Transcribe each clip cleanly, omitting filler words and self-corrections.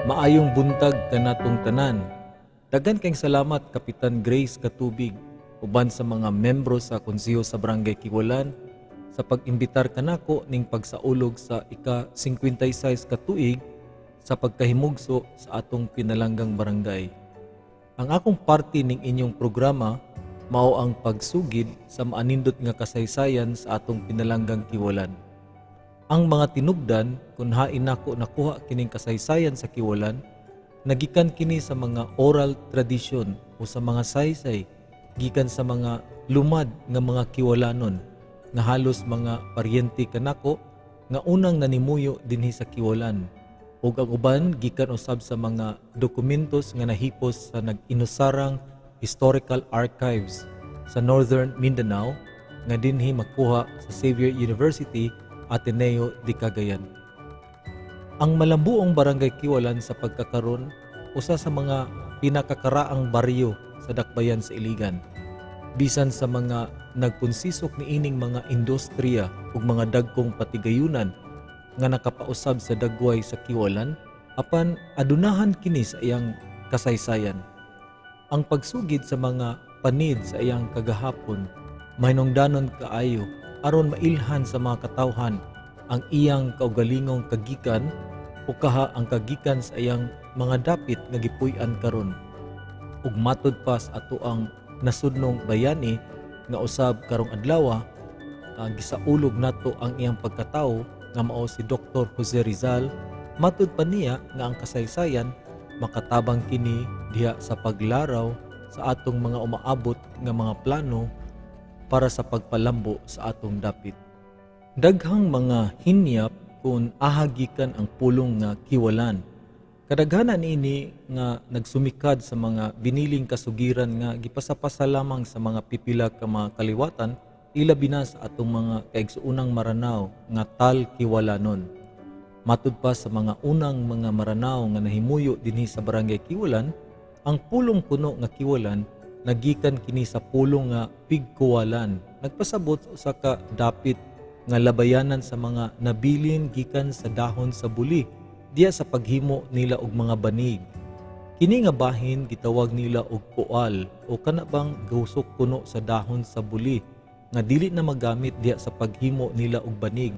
Maayong buntag kanatong tanan. Daghan kayong salamat Kapitan Grace Katubig uban sa mga membro sa konseho sa Barangay Kiwalan sa pag-imbitar kanako ning pagsaulog sa ika-56 ka tuig sa pagkahimugso sa atong pinalanggang barangay. Ang akong parte ning inyong programa mao ang pagsugid sa maanindot nga kasaysayan sa atong pinalanggang Kiwalan. Ang mga tinubdan kung hain nako nakuha kining kasaysayan sa Kiwalan, nagikan kini sa mga oral tradition o sa mga saysay, gikan sa mga lumad nga mga Kiwalanon, nga halos mga paryente kanako nga unang nanimuyo dinhi sa Kiwalan. Ug ang uban gikan usab sa mga dokumentos nga nahipos sa nag-inusarang historical archives sa Northern Mindanao nga dinhi makuha sa Xavier University Ateneo de Cagayan. Ang Malambuong Barangay Kiwalan sa pagkakaron usa sa mga pinakakaraang baryo sa dakbayan sa Iligan. Bisan sa mga nagpunsisok niining mga industriya ug mga dagkong patigayunan nga nakapausab sa dagway sa Kiwalan, apan adunahan kini sa iyang kasaysayan. Ang pagsugid sa mga panid sa iyang kagahapon mahinungdanon kaayo aron mailhan sa mga katawhan ang iyang kaugalingong kagikan o kaha ang kagikan sa iyang mga dapit nga gipuy-an karon. Ug matud pa sa ato ang nasudnong bayani nga usab karong adlaw gisaulog nato ang iyang pagkatawo nga mao si Dr. Jose Rizal. Matud pa niya nga ang kasaysayan makatabang kini diha sa paglaraw sa atong mga umaabot nga mga plano para sa pagpalambo sa atong dapit. Daghang mga hinyap kung ahagikan ang pulong nga Kiwalan. Kadaghanan ini nga nagsumikad sa mga biniling kasugiran nga gipasapasa lamang sa mga pipila ka mga kaliwatan ilabi na sa atong mga kaigsuunang maranaw nga tal Kiwalanon. Matud pa sa mga unang mga maranaw nga nahimuyo dinhi sa Barangay Kiwalan, ang pulong puno nga Kiwalan nagikan kini sa pulong nga Pigkuwalan. Nagpasabot sa usa ka dapit nga labayanan sa mga nabilin gikan sa dahon sa buli diya sa paghimo nila og mga banig. Kini nga bahin gitawag nila og kual o kana bang gusok kuno sa dahon sa buli nga dili na magamit diya sa paghimo nila og banig,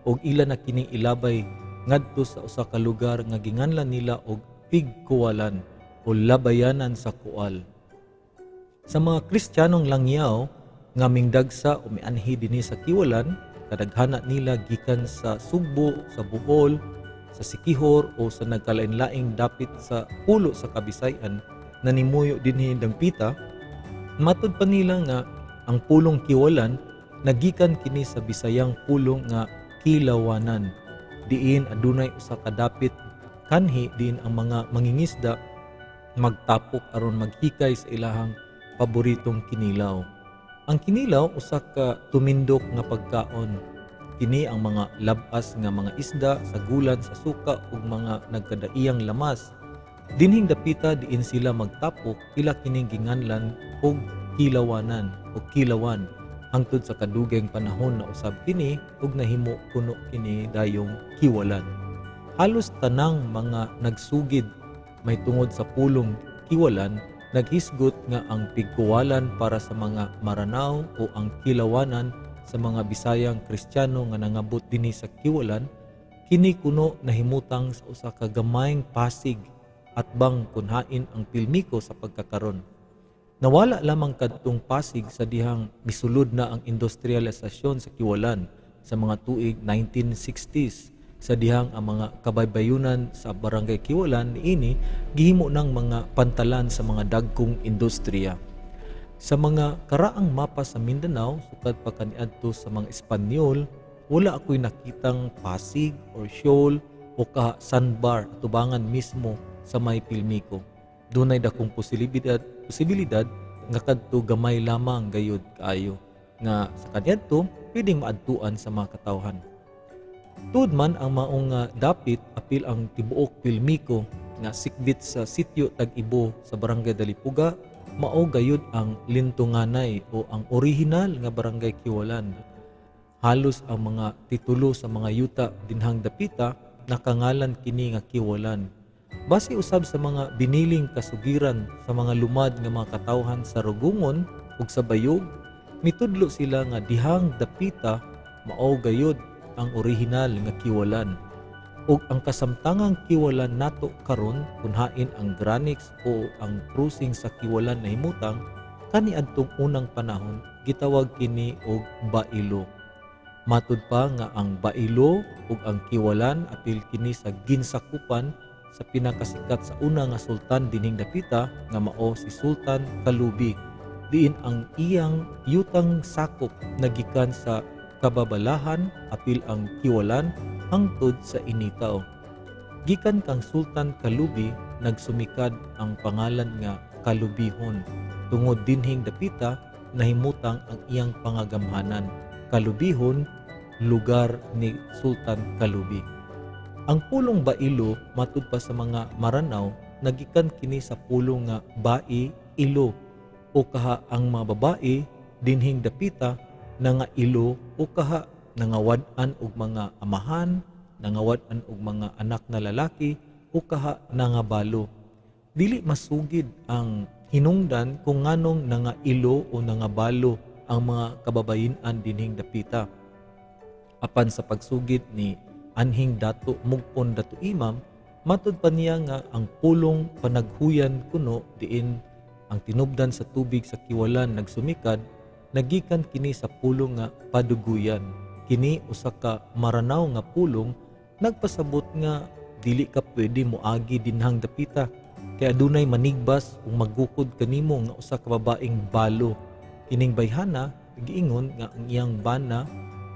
og ila na kining ilabay ngadto sa usa ka lugar nga ginganlan nila og Pigkuwalan o labayanan sa kual. Sa mga Kristiyanong langyaw nga mingdagsa o mianhi dinhi sa Kiwalan, kadaghana nila gikan sa Sugbo, sa Bohol, sa Sikihor o sa nagkalain-laing dapit sa pulo sa Kabisayan na nimuyo dinhi dagpita. Matud pa nila nga ang pulong Kiwalan nagikan kini sa Bisayang pulong nga Kilawanan. Diin adunay usa ka dapit kanhi diin ang mga mangingisda magtapok aron maghikay sa ilahang paboritong kinilaw. Ang kinilaw usa ka tumindok nga pagkaon. Kini ang mga labas nga mga isda sa gulan sa suka ug mga nagkadaiyang lamas. Dinhing dapita diin sila magtapok ila kining ginganlan og kilawanan o kilawan hangtod sa kadugayng panahon na usab kini ug nahimo kuno kini dayong Kiwalan. Halos tanang mga nagsugid may tungod sa pulong Kiwalan naghisgot nga ang Pigkuwalan para sa mga maranaw o ang Kilawanan sa mga Bisayang Kristiyano nga nangabot dinhi sa Kiwalan, kini kuno nahimutang sa usa ka gamayng pasig at bang kunhain ang pilmiko sa pagkakaron. Nawala lamang kadtong pasig sa dihang misulod na ang industrialisasyon sa Kiwalan sa mga tuig 1960s. Sa dihang ang mga kabaybayunan sa Barangay Kiwalan niini gihimo ng mga pantalan sa mga dagkong industriya. Sa mga karaang mapa sa Mindanao sukad pa kaniadto sa mga Espanyol, wala ako'y nakitang pasig or shoal o sandbar atubangan mismo sa may Pilmico. Dunay dakong posibilidad nga kadto gamay lamang gayud kaayo nga sa kaniadto pwedeng maadtuan sa mga katawhan. Tuod man ang maong dapit apil ang tibuok Pilmico nga sikbit sa sitio Tag-Ibo sa Barangay Dalipuga, mao gayud ang Lintunganay o ang orihinal nga Barangay Kiwalan. Halos ang mga titulo sa mga yuta dinhang dapita nakangalan kini nga Kiwalan. Base usab sa mga biniling kasugiran sa mga lumad nga mga katawhan sa Rugungon ug sa Bayog, mitudlo sila nga dihang dapita mao gayud ang orihinal nga kiwalan. Ug ang kasamtangang kiwalan nato karon kunhain ang Granix o ang cruising sa kiwalan na himutang kaniadtong unang panahon gitawag kini og Bailo. Matud pa nga ang Bailo ug ang kiwalan apil kini sa ginsakupan sa pinakasikat sa una nga sultan dinhing dapita nga mao si Sultan Kalubi. Diin ang iyang yutang sakop nagikan sa Kababalahan apil ang kiwalan hangtod sa Initao. Gikan kang Sultan Kalubi nagsumikad ang pangalan nga Kalubihon tungod dinhing dapita nahimutang ang iyang pangagamhanan. Kalubihon, lugar ni Sultan Kalubi. Ang pulong Bailo matud pa sa mga Maranaw nagikan kini sa pulong nga Bai Ilo o kaha ang mga babae dinhing dapita nanga'ilo o kaha nangawad-an og mga amahan, nangawad-an og mga anak na lalaki o kaha nangabalo. Dili masugid ang hinungdan kung nganong nangailo o nangabalo ang mga kababayen-an dinhing dapita. Apan sa pagsugid ni Anhing Dato Mugpon Dato Imam, matud pa niya nga ang pulong panaghuyan kuno diin ang tinubdan sa tubig sa kiwalan nagsumikad, nagikan kini sa pulong nga Paduguyan. Kini usa ka Maranaw nga pulong nagpasabot nga dili ka pwede moagi dinhang dapita kay adunay manigbas ug magukod kanimo nga usa ka babaeng balo. Kining bayhana giingon nga ang iyang bana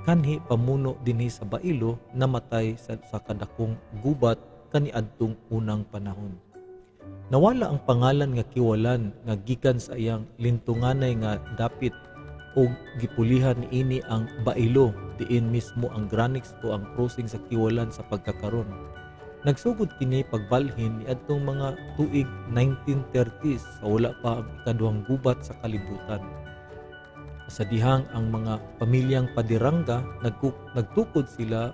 kanhi pamuno dinhi sa Bailo namatay sa kadakong gubat kaniadtong unang panahon. Nawala ang pangalan nga kiwalan nga gikan sa iyang lintunganay nga dapit o gipulihan niini ang Bailo diin mismo ang Granix o ang cruising sa kiwalan sa pagkakaron. Nagsugod kini pagbalhin niadtong mga tuig 1930s sa wala pa ang ikaduhang gubat sa kalibutan. Sa dihang ang mga pamilyang padirangga nagtukod sila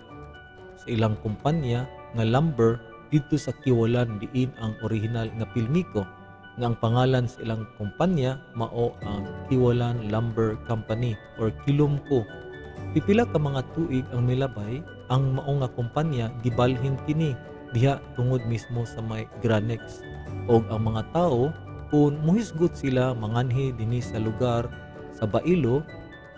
sa ilang kumpanya nga lumber dito sa kiwalan diin ang orihinal nga Pilmico nga ang pangalan sa ilang kumpanya mao ang Kiwalan Lumber Company or Kilumco. Pipila ka mga tuig ang milabay ang mao nga kumpanya gibalhin kini diha tungod mismo sa may Granex og ang mga tao kung muhisgot sila manganhi dinhi sa lugar sa Bailo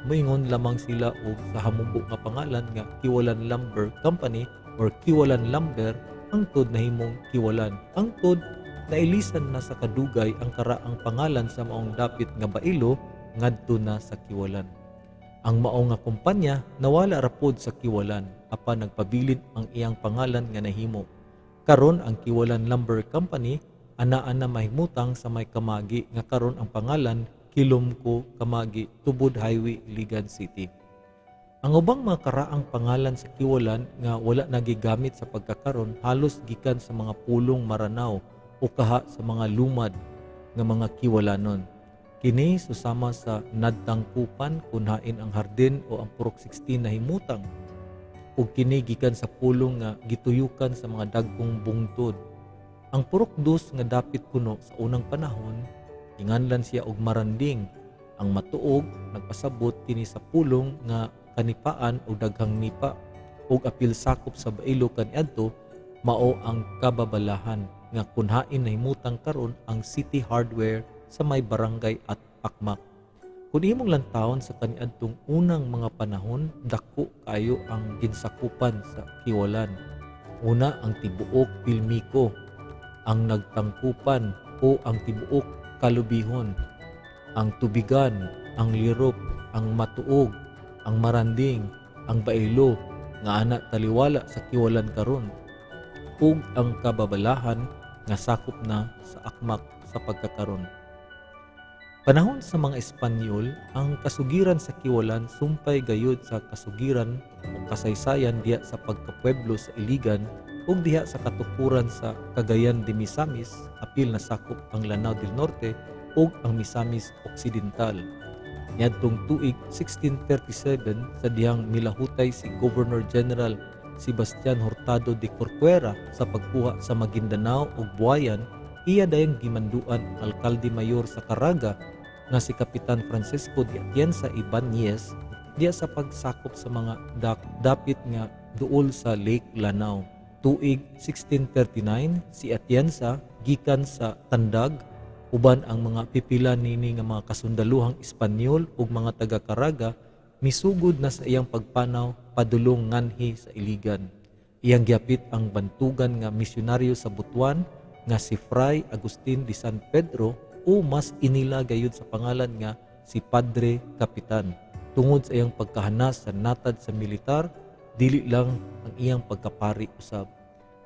moingon lamang sila og sa hamumbo nga pangalan nga Kiwalan Lumber Company or Kiwalan Lumber hangtod nahimong Kiwalan. Hangtod nailisan na sa kadugay ang karaang pangalan sa maong dapit nga Bailo ngadto na sa Kiwalan. Ang mao nga kumpanya nawala ra pod sa Kiwalan apan nagpabilin ang iyang pangalan nga nahimo. Karon ang Kiwalan Lumber Company anaa na mahimutang sa may Kamagi nga karon ang pangalan Kilumco Kamagi tubod Highway Ligan City. Ang ubang mga karaang pangalan sa Kiwalan nga wala nagigamit sa pagkakaron halos gikan sa mga pulong Maranaw o kaha sa mga lumad nga mga kiwalanon. Kini susama sa Nadtangkupan kunhain ang Hardin o ang Purok 16 na himutang ug kini gikan sa pulong nga gituyukan sa mga dagkong bungtod. Ang Purok 2 nga dapit kuno sa unang panahon inganlan siya og Maranding. Ang matuog nagpasabot kini sa pulong nga kanipaan o daghang nipa ug apil sakop sa Bailo kaniadto mao ang Kababalahan nga kunhain na himutang karon ang City Hardware sa may barangay at Akmak. Kung imong lantawon sa kaniadtong unang mga panahon, dako kayo ang ginsakupan sa Kiwalan. Una ang tibuok Pilmico, ang Nagtangkupan o ang tibuok Kalubihon, ang Tubigan, ang Lirop, ang Matuog, ang Maranding, ang Bailo nga ana taliwala sa Kiwalan karon ug ang Kababalahan nga sakop na sa Akmak sa pagkakaron. Panahon sa mga Espanyol, ang kasugiran sa Kiwalan sumpay gayud sa kasugiran o kasaysayan diha sa pagkapueblo sa Iligan ug diha sa katukuran sa Cagayan de Misamis apil na sakop ang Lanao del Norte ug ang Misamis Occidental. Niadtong tuig 1637 sa dihang milahutay si Governor General Sebastian Hurtado de Corcuera sa pagkuha sa Maguindanao ug Buayan, iya dayang gimanduan ang alkalde mayor sa Caraga nga si Kapitan Francisco de Atienza Ibanez diya sa pagsakop sa mga dapit nga duol sa Lake Lanao. Tuig 1639 si Atienza gikan sa Tandag uban ang mga pipila nini nga mga kasundaluhang Espanyol ug mga taga Caraga misugod na sa iyang pagpanaw padulong nganhi sa Iligan. Iyang giapit ang bantugan nga misyonaryo sa Butuan nga si Fray Agustin de San Pedro o mas inila gayud sa pangalan nga si Padre Kapitan. Tungod sa iyang pagkahanas sa natad sa militar, dili lang ang iyang pagkapari usab.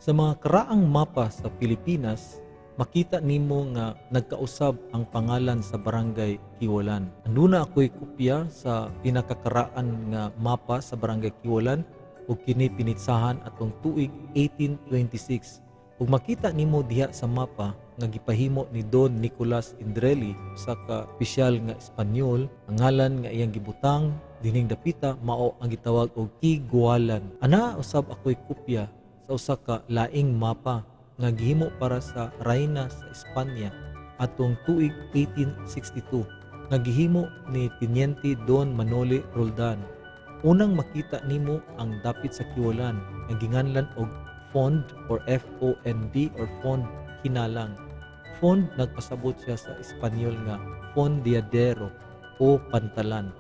Sa mga karaang mapa sa Pilipinas, makita nimo nga nagkausab ang pangalan sa Barangay Kiwalan. Anduna ako'y kopya sa pinakakaraan nga mapa sa Barangay Kiwalan ug kini pinitsahan atong tuig 1826. Ug makita nimo diha sa mapa nga gipahimo ni Don Nicolas Indreli, usa ka opisyal nga Espanyol, ang ngalan nga iyang gibutang dining dapita mao ang gitawag og Kigualan. Ana usab ako'y kopya sa usa ka laing mapa nga gihimo para sa Reyna sa Espanya atong tuig 1862 nga gihimo ni Teniente Don Manole Roldan. Unang makita nimo ang dapit sa Kiwalan nga ginganlan og Fond or F-O-N-D or Fond Kinalang. Fond nagpasabot siya sa Espanyol nga Fondeadero o Pantalan.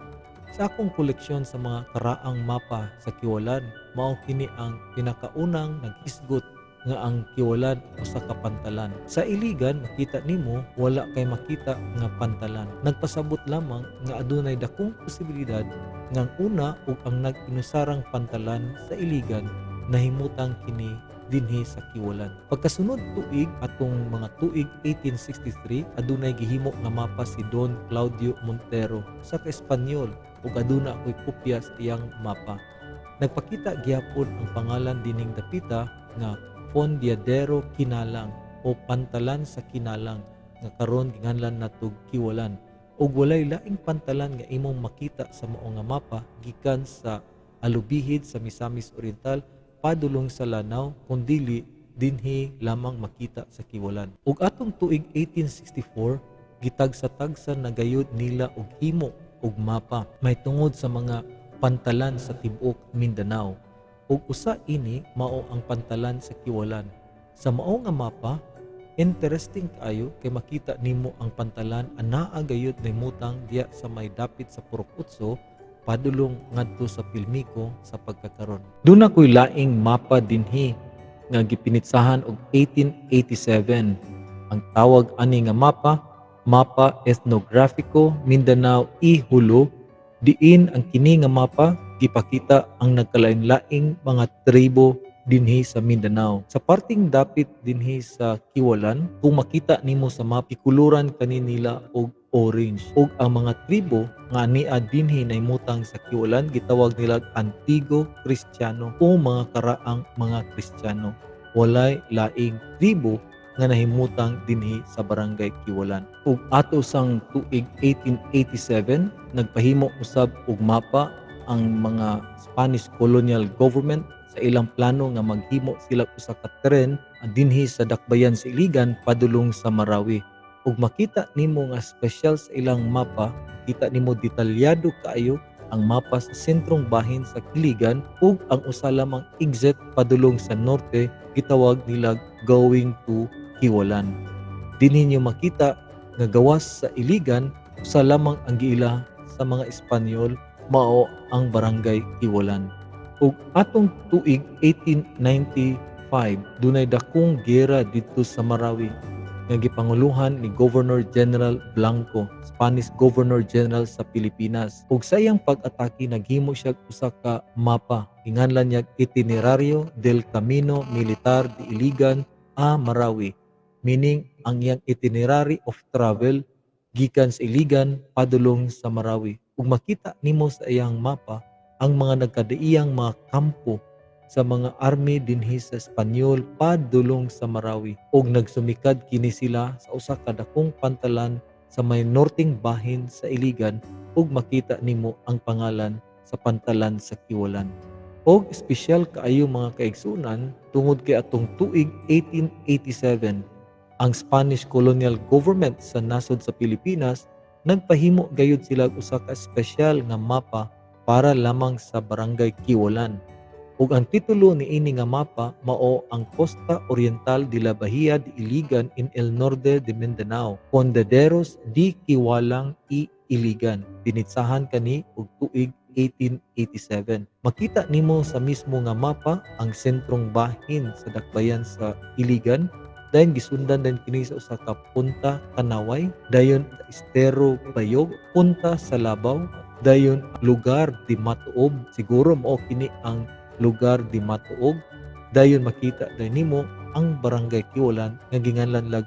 Sa akong koleksyon sa mga karaang mapa sa Kiwalan, mao kini ang pinakaunang naghisgot nga ang Kiwalan usa ka pantalan. Sa Iligan makita nimo wala kay makita nga pantalan. Nagpasabot lamang nga adunay dakong posibilidad nga ang una ug ang nag-inusarang pantalan sa Iligan nahimutang kini dinhi sa Kiwalan. Pagkasunod tuig atong mga tuig 1863 adunay gihimo nga mapa si Don Claudio Montero sa Espanyol ug aduna ako'y kopya sa iyang mapa. Nagpakita gyapon ang pangalan dining dapita nga Fondeadero Kinalang o Pantalan sa Kinalang nga karon ginganlan natog Kiwalan ug walay laing pantalan nga imong makita sa mao nga mapa gikan sa alubihid sa Misamis Oriental padulong sa Lanao kundili dinhi lamang makita sa Kiwalan. Ug atong tuig 1864 gitagsa-tagsa na gayud nila og himo ug mapa may tungod sa mga pantalan sa tibuok Mindanao. Ug usa ini mao ang pantalan sa Kiwalan. Sa mao nga mapa, interesting kaayo kay makita nimo ang pantalan anaa gayud nahimutang diya sa may dapit sa Purok Utso padulong ngadto sa Pilmico sa pagkakaron. Duna ko'y laing mapa dinhi nga gipinitsahan og 1887. Ang tawag ani nga Mapa Ethnographico Mindanao y Hulo, diin ang kini nga mapa gipakita ang nagkalain-laing mga tribo dinhi sa Mindanao. Sa parting dapit dinhi sa Kiwalan, kung makita nimo sa mapa, ikuluran kaninila og orange. Ug ang mga tribo nga ania dinhi nahimutang sa Kiwalan gitawag nila Antigo Kristiyano o mga karaang mga Kristiyano. Walay laing tribo nga nahimutang dinhi sa Barangay Kiwalan. Ug ato sang tuig 1887 nagpahimo usab og mapa ang mga Spanish colonial government sa ilang plano nga maghimo sila usa ka tren dinhi sa dakbayan sa Iligan padulong sa Marawi. Ug makita nimo nga special sa ilang mapa, kita nimo detalyado kaayo ang mapa sa sentrong bahin sa Iligan ug ang usa lamang exit padulong sa norte gitawag nila going to Kiwalan. Dinhi niyo makita nga gawas sa Iligan usa lamang ang giila sa mga Espanyol mao ang Barangay Kiwalan. Ug atong tuig 1895 dunay dakong giyera dito sa Marawi nga gipanguluhan ni Governor General Blanco, Spanish Governor General sa Pilipinas. Ug sa iyang pag-atake naghimo siya usa ka mapa inganlan niya Itinerario del Camino Militar de Iligan a Marawi, meaning ang iyang itinerary of travel gikan sa Iligan padulong sa Marawi. Ug makita nimo sa iyang mapa ang mga nagkadaiyang mga kampo sa mga army dinhi sa Espanyol padulong sa Marawi ug nagsumikad kini sila sa usa ka dakong pantalan sa may norteng bahin sa Iligan ug makita nimo ang pangalan sa pantalan sa Kiwalan. Og espesyal kaayo mga kaigsunan tungod kay atong tuig 1887, ang Spanish colonial government sa nasod sa Pilipinas nagpahimo gayud sila og usa ka espesyal nga mapa para lamang sa Barangay Kiwalan. Ug ang titulo niini nga mapa mao ang Costa Oriental de la Bahia de Iligan in el Norte de Mindanao, Fondaderos de Kiwalang y Iligan. Binitsahan kani og tuig 1887. Makita nimo sa mismo nga mapa ang sentrong bahin sa dakbayan sa Iligan, dayon gisundan din kini sa usa ka punta Kanaway, dayon sa Estero Bayog, punta sa Labaw, dayon lugar di Matuob. Siguro mao kini ang lugar di Matuog. Dayon makita dayon nimo ang Barangay Kiwalan nga ginganlan lag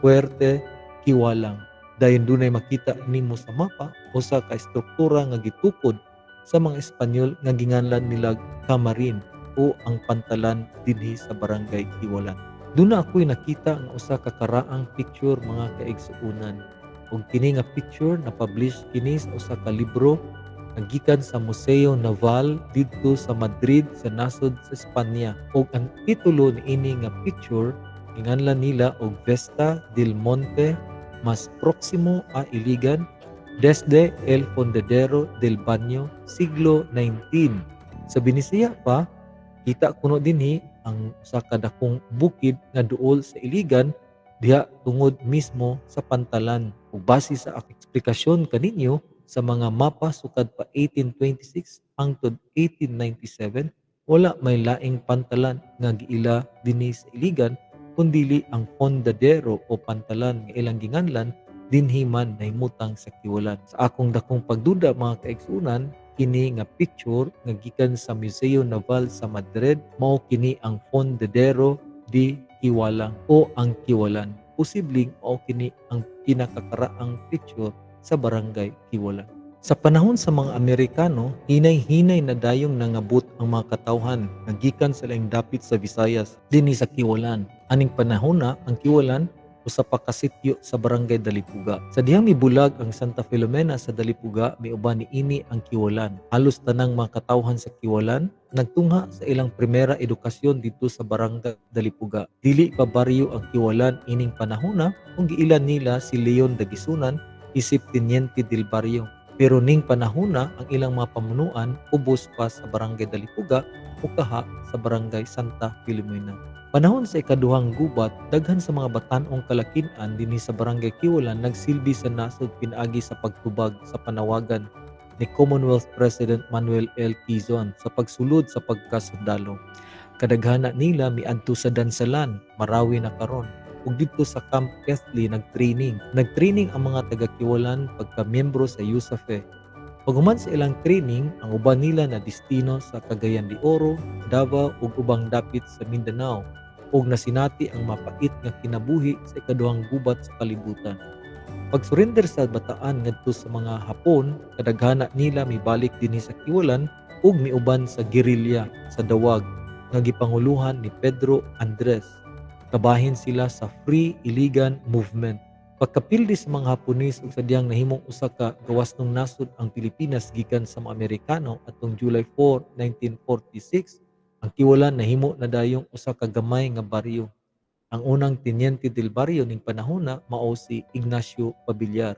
Puerte Kiwalang. Dayon dunay makita nimo sa mapa usa ka estruktura nga gitukod sa mga Espanyol nga ginganlan nilag Camarin o ang pantalan dinhi sa Barangay Kiwalan. Duna ako'y nakita nga usa ka karaang picture mga kaigsuonan. Ug kini nga picture na publish kini sa usa ka libro gikan sa Museo Naval didto sa Madrid sa nasod sa Espanya. Og ang titulo niini nga picture ginganlan nila og Vesta del Monte mas próximo a Iligan desde el Fondadero del Baño siglo XIX. Sa Binisaya pa kita kuno dinhi ang usa ka dakong bukid nga duol sa Iligan diha tungod mismo sa pantalan. Ug base sa eksplikasyon kaninyo sa mga mapa sukad pa 1826 hangtod 1897, wala may laing pantalan nga giila dinhi sa Iligan kundili ang Fondadero o pantalan nga ilang ginganlan dinhi man nahimutang sa Kiwalan. Sa akong dakong pagduda mga kaigsunan, kini nga picture nga gikan sa Museo Naval sa Madrid mao kini ang Fondadero de Kiwalang o ang Kiwalan. Posibleng mao kini ang pinakakaraang picture sa Barangay Kiwalan. Sa panahon sa mga Amerikano, hinay-hinay na dayong nangabot ang mga katawhan nga gikan sa laing dapit sa Visayas dinhi sa Kiwalan. Aning panahon na ang Kiwalan usa pa ka sityo sa Barangay Dalipuga. Sa dihang mibulag ang Santa Filomena sa Dalipuga, miuban niini ang Kiwalan. Halos tanang mga katawhan sa Kiwalan nagtungha sa ilang primera edukasyon dito sa Barangay Dalipuga. Dili pa baryo ang Kiwalan ining panahon na kung giilan nila si Leon Dagisunan isip Teniente del Barrio. Pero ning panahon na ang ilang mga pamunuan ubos pa sa Barangay Dalipuga o kaha sa Barangay Santa Filomena. Panahon sa ikaduhang gubat, daghan sa mga batan-ong kalakin-an dinhi sa Barangay Kiwalan nagsilbi sa nasod pinaagi sa pagtubag sa panawagan ni Commonwealth President Manuel L. Quezon sa pagsulod sa pagkasundalo. Kadaghana nila miadto sa Dansalan, Marawi na karon, ug dito sa Camp Keithley nagtraining. Nagtraining ang mga taga-Kiwalan pagka-miyembro sa USAFE. Paghuman sa ilang training, ang uban nila na destino sa Cagayan de Oro, Davao ug ubang dapit sa Mindanao ug nasinati ang mapait nga kinabuhi sa ikaduhang gubat sa kalibutan. Pag-surrender sa bataan ngadto sa mga Hapon, kadaghana nila mibalik dinhi sa Kiwalan ug miuban sa gerilya sa Dawag nga gipanguluhan ni Pedro Andres. Kabahin sila sa Free Iligan Movement. Pagkapildi sa mga Hapones ug sadyang nahimong usa ka gawas ng nasod ang Pilipinas gikan sa mga Amerikano atong July 4, 1946, ang Kiwalan nahimo na dayong usa ka gamay nga baryo. Ang unang Teniente del Barrio ning panahon na mao si Ignacio Pabillar.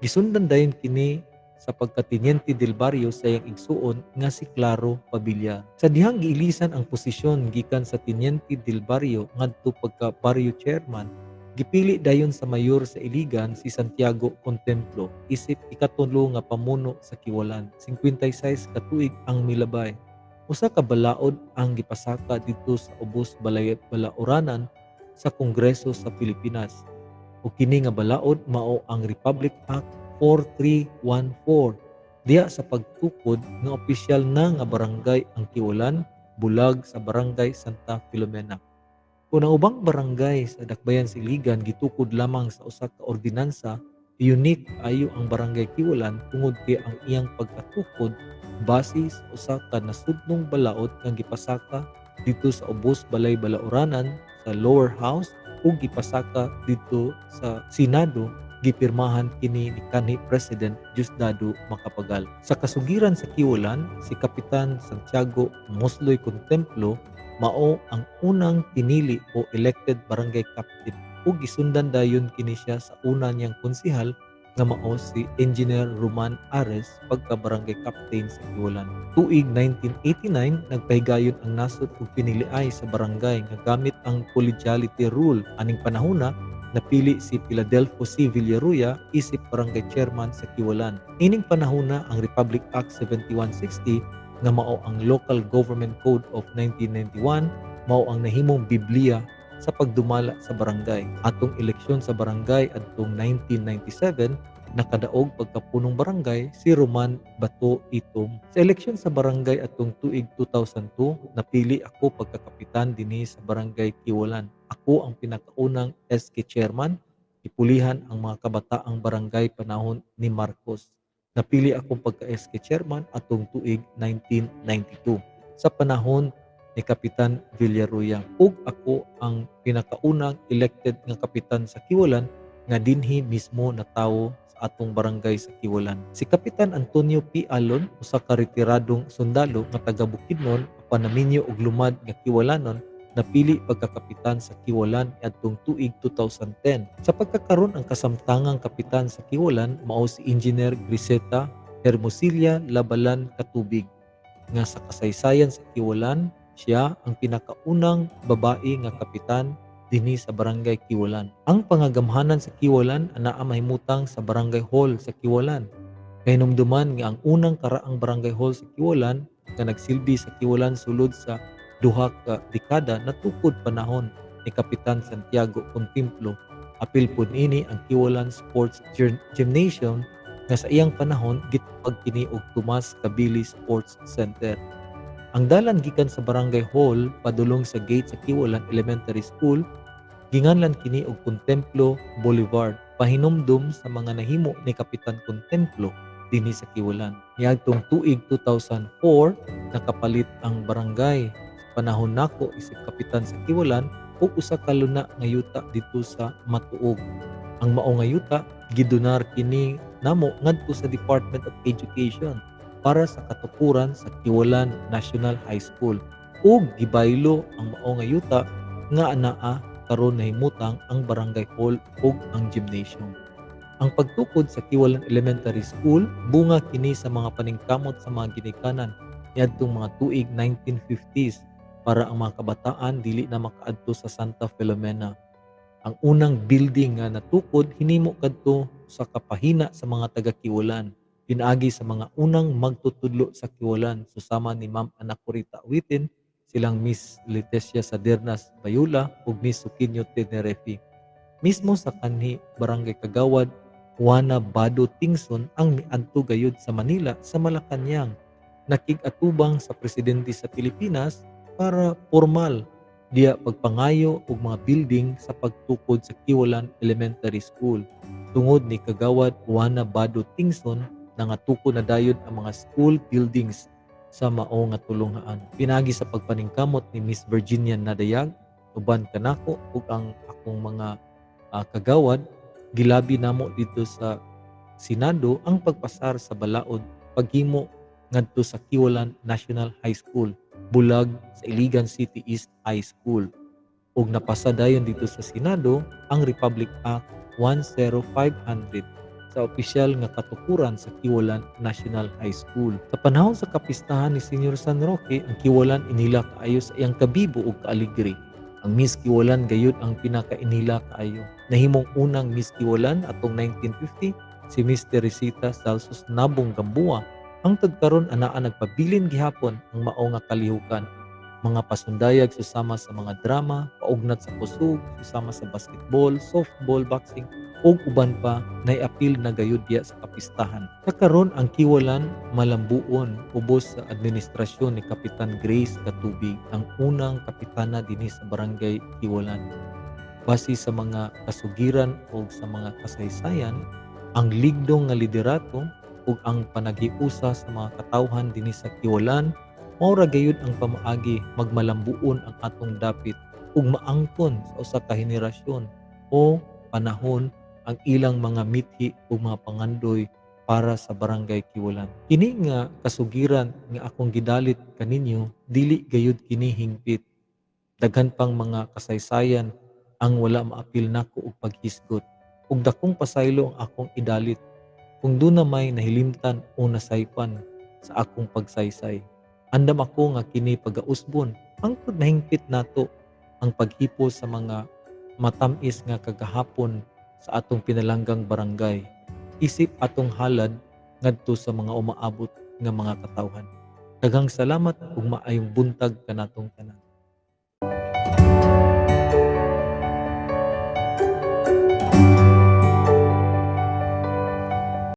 Gisundan dayon kini sa pagka-Teniente del Barrio sa iyang igsuon nga si Claro Pabillar. Sa dihang giilisan ang posisyon gikan sa Teniente del Barrio ngadto pagka Barrio Chairman, gipili dayon sa mayor sa Iligan si Santiago Contemplo isip ikatulo nga pamuno sa Kiwalan. 56 ka tuig ang milabay. Usa ka balaod ang gipasaka dito sa ubos balaoranan sa Kongreso sa Pilipinas. O kini nga balaod mao ang Republic Act 4314. Diya sa pagtukod nga opisyal na nga barangay ang Kiwalan, bulag sa Barangay Santa Filomena. Kung ang ubang barangay sa dakbayan sa Iligan gitukod lamang sa usa ka ordinansa, unique ayo ang Barangay Kiwalan tungod kay ang iyang pagkatukod base sa usa ka nasudnong balaod nga gipasaka dito sa ubos balay balaoranan sa lower house ug gipasaka dito sa Senado gipirmahan kini ni kanhi President Diosdado Macapagal. Sa kasugiran sa Kiwulan, si Kapitan Santiago Mosloy Contemplo mao ang unang pinili o elected barangay captain ug gisundan dayon kini siya sa una niyang konsehal nga mao si Engineer Roman Ares pagka barangay captain sa Kiwulan. Tuig 1989 nagpahigayon ang nasod ug piniliay sa barangay nga gamit ang collegiality rule. Aning panahona napili si Philadelphio C. Villaruya isip barangay chairman sa Kiwulan. Ining panahona ang Republic Act 7160 nga mao ang Local Government Code of 1991 mao ang nahimong Biblia sa pagdumala sa barangay. Atong eleksyon sa barangay adtong 1997 nakadaog pagkapunong barangay si Roman Bato Itom. Sa eleksyon sa barangay atong tuig 2002 napili ako pagkakapitan dinhi sa barangay Kiwulan. Ako ang pinakaunang SK chairman, ipulihan ang mga kabataang barangay panahon ni Marcos. Napili akong pagka-SK chairman atong tuig 1992 sa panahon ni Kapitan Villaruya. Ug ako ang pinakaunang elected nga kapitan sa Kiwulan nga dinhi mismo natawo sa atong barangay sa Kiwulan. Si Kapitan Antonio P. Alon, usa ka retiradong sundalo nga taga Bukidnon, panaminyo ug lumad nga Kiwulanon, napili pagkakapitan sa Kiwulan adtong tuig 2010. Sa pagkakaron ang kasamtangang kapitan sa Kiwulan mao si Engineer Griseta Hermosilla Labalan Katubig nga sa kasaysayan sa Kiwulan siya ang pinakaunang babae nga kapitan dinhi sa barangay Kiwulan. Ang pangagamhanan sa Kiwulan anaa mahimutang sa barangay hall sa Kiwulan. Kahinumduman nga ang unang karaang barangay hall sa Kiwulan nga nagsilbi sa Kiwulan sulod sa duha ka dekada natukod panahon ni Kapitan Santiago Contemplo. Apil pud ini ang Kiwulan Sports Gymnasium nga sa iyang panahon gitawag kini og Tomas Cabili Sports Center. Ang dalan gikan sa barangay hall padulong sa gate sa Kiwulan Elementary School ginganlan kini og Contemplo Boulevard, pahinumdum sa mga nahimo ni Kapitan Contemplo dinhi sa Kiwulan. Niadtong tuig 2004 nakapalit ang barangay. Panahon nako isip kapitan sa Kiwulan ug usa ka luna nga yuta dito sa Matuog. Ang mao nga yuta gidonar kini namo ngadto sa Department of Education para sa katukuran sa Kiwulan National High School ug gibaylo ang mao nga yuta nga anaa karon nahimutang ang barangay hall ug ang gymnasium. Ang pagtukod sa Kiwulan Elementary School bunga kini sa mga paningkamot sa mga ginikanan niadtong mga tuig 1950s para ang mga kabataan dili na makaadto sa Santa Filomena. Ang unang building nga natukod hinimo kadto sa kapahina sa mga taga Kiwulan. Pinaagi sa mga unang magtutudlo sa Kiwulan susama ni Ma'am Anacorita Awitin, silang Miss Leticia Sadernas Bayula ug Miss Sukinyo Tenerefi. Mismo sa kanhi barangay Kagawad, Juana Bado Tingson ang miadto gayud sa Manila sa Malacañang. Nakig-atubang sa presidente sa Pilipinas para formal diya pagpangayo og mga building sa pagtukod sa Kiwulan Elementary School. Tungod ni Kagawad Juana Bado Tingson nangatukod na dayon ang mga school buildings sa mao nga tulungaan. Pinagi sa pagpaningkamot ni Miss Virginia Nadayag, uban kanako ug ang akong mga kagawad, gilabi namo dito sa Senado ang pagpasar sa balaod paghimo ngadto sa Kiwulan National High School, bulag sa Iligan City East High School. Ug napasa dayon dito sa Senado ang Republic Act 10500 sa opisyal nga katukuran sa Kiwulan National High School. Sa panahon sa kapistahan ni Senior San Roque, ang Kiwulan inila kaayo sa iyang kabibo ug kaaligre. Ang Miss Kiwulan gayud ang pinakainila kaayo. Nahimong unang Miss Kiwulan atong 1950 si Miss Teresita Salsos Nabong Gamboa. Ang tagkaron anaa nagpabilin gihapon ang mao nga kalihukan. Mga pasundayag susama sa mga drama, paugnat sa kusog, susama sa basketball, softball, boxing, ug uban pa naiapil na gayud diya sa kapistahan. Sa karon ang Kiwulan malambuon ubos sa administrasyon ni Kapitan Grace Katubig, ang unang kapitana dinhi sa barangay Kiwulan. Base sa mga kasugiran ug sa mga kasaysayan, ang ligdong nga liderato ug ang panagiusa sa mga katawhan dinhi sa Kiwulan mao ra gayud ang pamaagi magmalambuon ang atong dapit ug maangkon sa usa ka henerasyon o panahon ang ilang mga mithi ug mga pangandoy para sa barangay Kiwalan. Kini nga kasugiran nga akong gidalit kaninyo dili gayud kini hingpit. Daghan pang mga kasaysayan ang wala maapil nako og paghisgot ug dakong pasaylo ang akong idalit kung doon na may nahilimtan o nasaypan sa akong pagsaysay. Andam ako nga kini pagausbon hangtod mahingpit nato ang paghipo sa mga matamis nga kagahapon sa atong pinalanggang barangay. Isip atong halad ngadto sa mga umaabot nga mga katawhan. Daghang salamat ug maayong buntag kanatong tanan.